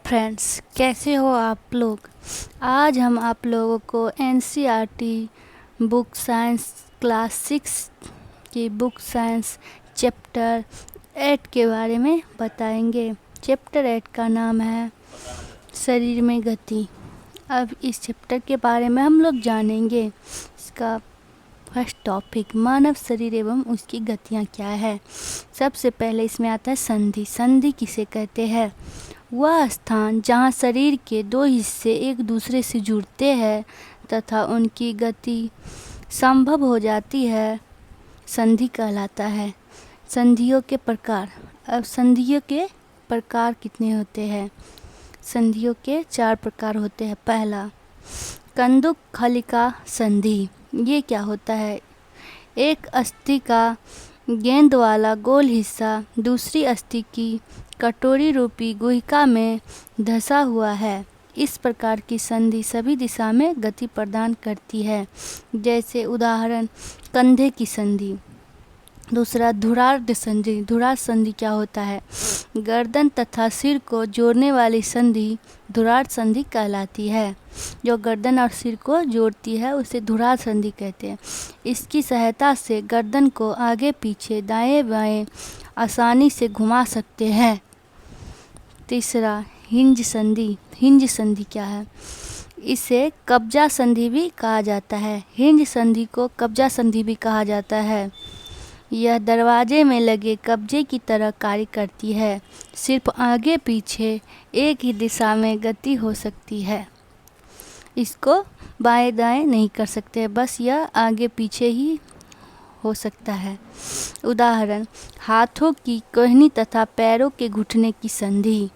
Friends, कैसे हो आप लोग। आज हम आप लोगों को एनसीईआरटी बुक साइंस क्लास 6 की बुक साइंस चैप्टर 8 के बारे में बताएंगे। चैप्टर 8 का नाम है शरीर में गति। अब इस चैप्टर के बारे में हम लोग जानेंगे। इसका फर्स्ट टॉपिक मानव शरीर एवं उसकी गतियाँ क्या है। सबसे पहले इसमें आता है संधि। संधि किसे कहते हैं? वह स्थान जहाँ शरीर के दो हिस्से एक दूसरे से जुड़ते हैं तथा उनकी गति संभव हो जाती है, संधि कहलाता है। संधियों के प्रकार। अब संधियों के प्रकार कितने होते हैं? संधियों के 4 प्रकार होते हैं। पहला, कंदुक खलिका संधि। ये क्या होता है? एक अस्थि का गेंद वाला गोल हिस्सा दूसरी अस्थि की कटोरी रूपी गुहिका में धंसा हुआ है। इस प्रकार की संधि सभी दिशा में गति प्रदान करती है। जैसे उदाहरण, कंधे की संधि। दूसरा, धुरार्ध संधि। धुरार्ध संधि क्या होता है? गर्दन तथा सिर को जोड़ने वाली संधि धुरार्ध संधि कहलाती है। जो गर्दन और सिर को जोड़ती है उसे धुरार्ध संधि कहते हैं। इसकी सहायता से गर्दन को आगे पीछे दाएं बाएं आसानी से घुमा सकते हैं। तीसरा, हिंज संधि। हिंज संधि क्या है? इसे कब्जा संधि भी कहा जाता है। हिंज संधि को कब्जा संधि भी कहा जाता है। यह दरवाजे में लगे कब्जे की तरह कार्य करती है। सिर्फ आगे पीछे एक ही दिशा में गति हो सकती है। इसको बाएं दाएं नहीं कर सकते, बस यह आगे पीछे ही हो सकता है। उदाहरण, हाथों की कोहनी तथा पैरों के घुटने की संधि।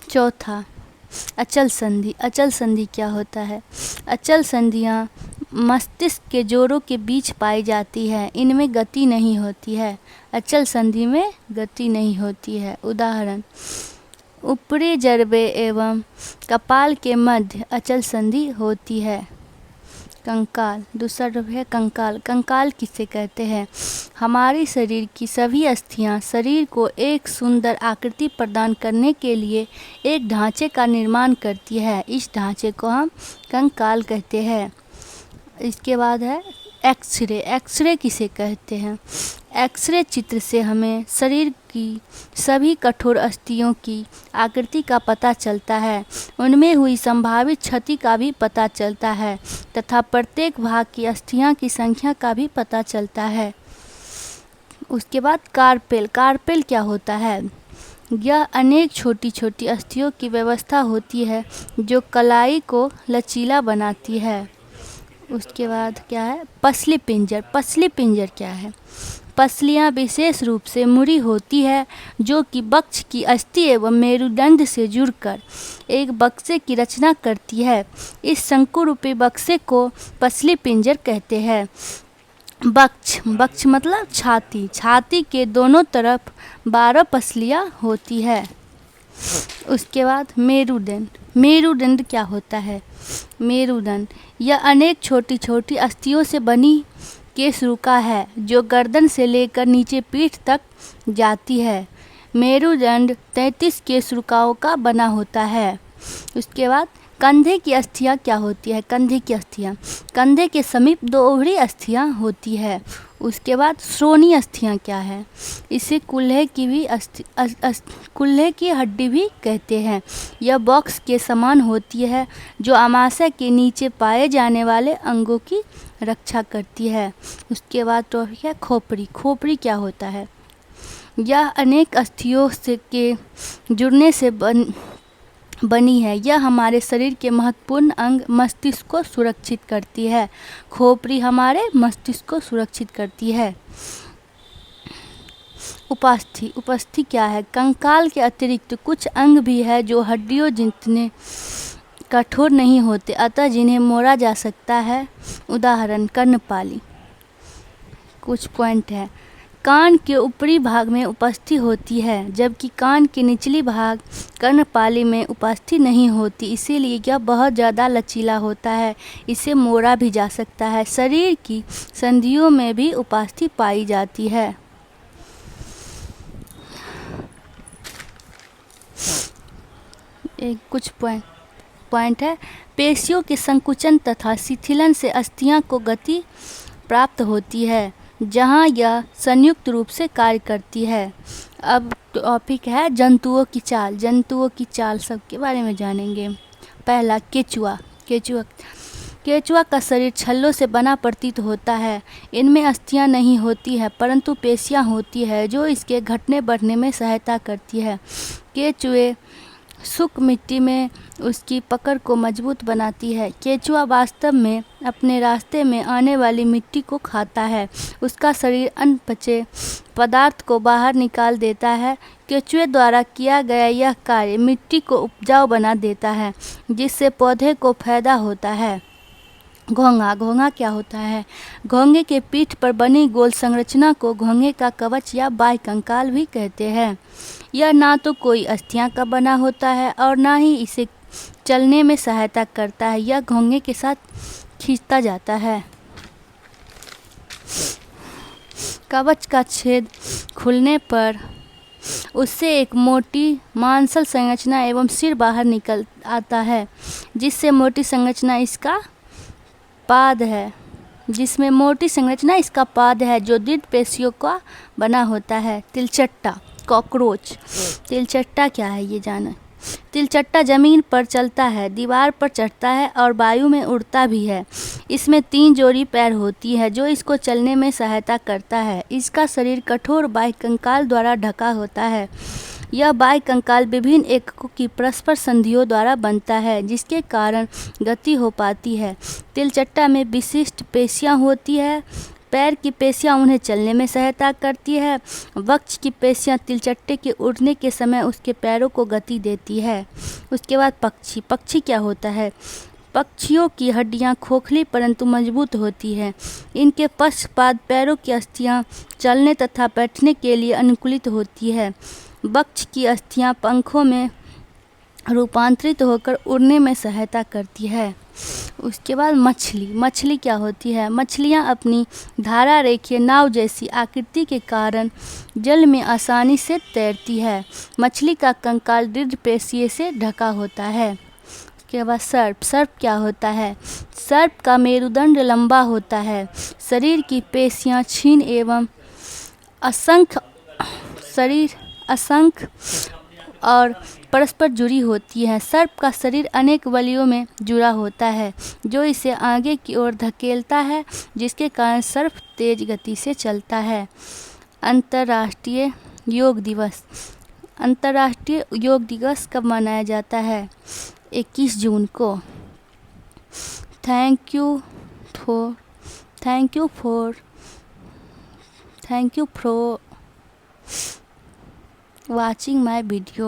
चौथा, अचल संधि। अचल संधि क्या होता है? अचल संधियाँ मस्तिष्क के जोड़ों के बीच पाई जाती है। इनमें गति नहीं होती है। अचल संधि में गति नहीं होती है। उदाहरण, ऊपरी जबड़े एवं कपाल के मध्य अचल संधि होती है। कंकाल। दूसरा रूप है कंकाल। कंकाल किसे कहते हैं? हमारी शरीर की सभी अस्थियां शरीर को एक सुंदर आकृति प्रदान करने के लिए एक ढांचे का निर्माण करती है। इस ढांचे को हम कंकाल कहते हैं। इसके बाद है एक्सरे। एक्सरे किसे कहते हैं? एक्सरे चित्र से हमें शरीर की सभी कठोर अस्थियों की आकृति का पता चलता है। उनमें हुई संभावित क्षति का भी पता चलता है तथा प्रत्येक भाग की अस्थियां की संख्या का भी पता चलता है। उसके बाद कार्पेल। कार्पेल क्या होता है? यह अनेक छोटी छोटी अस्थियों की व्यवस्था होती है जो कलाई को लचीला बनाती है। उसके बाद क्या है? पसली पिंजर। पसली पिंजर क्या है? पसलियाँ विशेष रूप से मुड़ी होती है जो कि वक्ष की अस्थि एवं मेरुदंड से जुड़कर एक बक्से की रचना करती है। इस शंकु रूपी बक्से को पसली पिंजर कहते हैं। वक्ष। वक्ष मतलब छाती। छाती के दोनों तरफ 12 पसलियाँ होती है। उसके बाद मेरुदंड। मेरुदंड क्या होता है? मेरुदंड यह अनेक छोटी छोटी अस्थियों से बनी केशरुका है जो गर्दन से लेकर नीचे पीठ तक जाती है। मेरुदंड 33 केशरुकाओं का बना होता है। उसके बाद कंधे की अस्थियाँ क्या होती है? कंधे की अस्थियाँ, कंधे के समीप 2 ओहरी अस्थियाँ होती है। उसके बाद श्रोणी अस्थियाँ क्या है? इसे कुल्हे की भी कुल्हे की हड्डी भी कहते हैं। यह बॉक्स के समान होती है जो अमाशय के नीचे पाए जाने वाले अंगों की रक्षा करती है। उसके बाद तो है खोपड़ी। खोपड़ी क्या होता है? यह अनेक अस्थियों से के जुड़ने से बनी है। यह हमारे शरीर के महत्वपूर्ण अंग मस्तिष्क को सुरक्षित करती है। खोपड़ी हमारे मस्तिष्क को सुरक्षित करती है। उपास्थि। उपास्थि क्या है? कंकाल के अतिरिक्त कुछ अंग भी है जो हड्डियों जितने कठोर नहीं होते अतः जिन्हें मोड़ा जा सकता है। उदाहरण, कर्णपाली। कुछ पॉइंट है। कान के ऊपरी भाग में उपास्थि होती है जबकि कान के निचली भाग कर्णपाली में उपास्थि नहीं होती, इसीलिए यह बहुत ज़्यादा लचीला होता है। इसे मोड़ा भी जा सकता है। शरीर की संधियों में भी उपास्थि पाई जाती है। एक कुछ पॉइंट है। पेशियों के संकुचन तथा शिथिलन से अस्थियां को गति प्राप्त होती है, जहां यह संयुक्त रूप से कार्य करती है। अब टॉपिक है जंतुओं की चाल। जंतुओं की चाल सबके बारे में जानेंगे। पहला केचुआ। केचुआ का शरीर छल्लों से बना प्रतीत होता है। इनमें अस्थियां नहीं होती है, परंतु पेशियां होती है जो इसके घटने बढ़ने में सहायता करती है। केचुए शुष्क मिट्टी में उसकी पकड़ को मजबूत बनाती है। केचुआ वास्तव में अपने रास्ते में आने वाली मिट्टी को खाता है। उसका शरीर अनपचे पदार्थ को बाहर निकाल देता है। केचुए द्वारा किया गया यह कार्य मिट्टी को उपजाऊ बना देता है, जिससे पौधे को फायदा होता है। घोंघा क्या होता है? घोंघे के पीठ पर बनी गोल संरचना को घोंघे का कवच या बाह्यकंकाल भी कहते हैं। यह ना तो कोई अस्थियां का बना होता है और ना ही इसे चलने में सहायता करता है। यह घोंघे के साथ खींचता जाता है। कवच का छेद खुलने पर उससे एक मोटी मांसल संरचना एवं सिर बाहर निकल आता है, जिससे मोटी संरचना इसका पाद है जो दृढ़ पेशियों का बना होता है। तिलचट्टा कॉकरोच। तिलचट्टा क्या है ये जाना। तिलचट्टा जमीन पर चलता है, दीवार पर चढ़ता है और वायु में उड़ता भी है। इसमें 3 जोड़ी पैर होती है जो इसको चलने में सहायता करता है। इसका शरीर कठोर बाह्यकंकाल द्वारा ढका होता है। यह बाह्यकंकाल विभिन्न एककों की परस्पर संधियों द्वारा बनता है, जिसके कारण गति हो पाती है। तिलचट्टा में विशिष्ट पेशियां होती है। पैर की पेशियां उन्हें चलने में सहायता करती है। वक्ष की पेशियां तिलचट्टे के उड़ने के समय उसके पैरों को गति देती है। उसके बाद पक्षी क्या होता है? पक्षियों की हड्डियां खोखली परंतु मजबूत होती है। इनके पश्चपाद पैरों की अस्थियां चलने तथा बैठने के लिए अनुकूलित होती है। वक्ष की अस्थियां पंखों में रूपांतरित होकर उड़ने में सहायता करती है। उसके बाद मछली क्या होती है? मछलियाँ अपनी धारा रेखीय नाव जैसी आकृति के कारण जल में आसानी से तैरती है। मछली का कंकाल दृढ़ पेशियों से ढका होता है। उसके बाद सर्प क्या होता है? सर्प का मेरुदंड लंबा होता है। शरीर की पेशियाँ क्षीण एवं असंख्य और परस्पर जुड़ी होती है। सर्प का शरीर अनेक वलयों में जुड़ा होता है जो इसे आगे की ओर धकेलता है, जिसके कारण सर्प तेज गति से चलता है। अंतर्राष्ट्रीय योग दिवस कब मनाया जाता है? 21 जून को। Thank you for watching my video.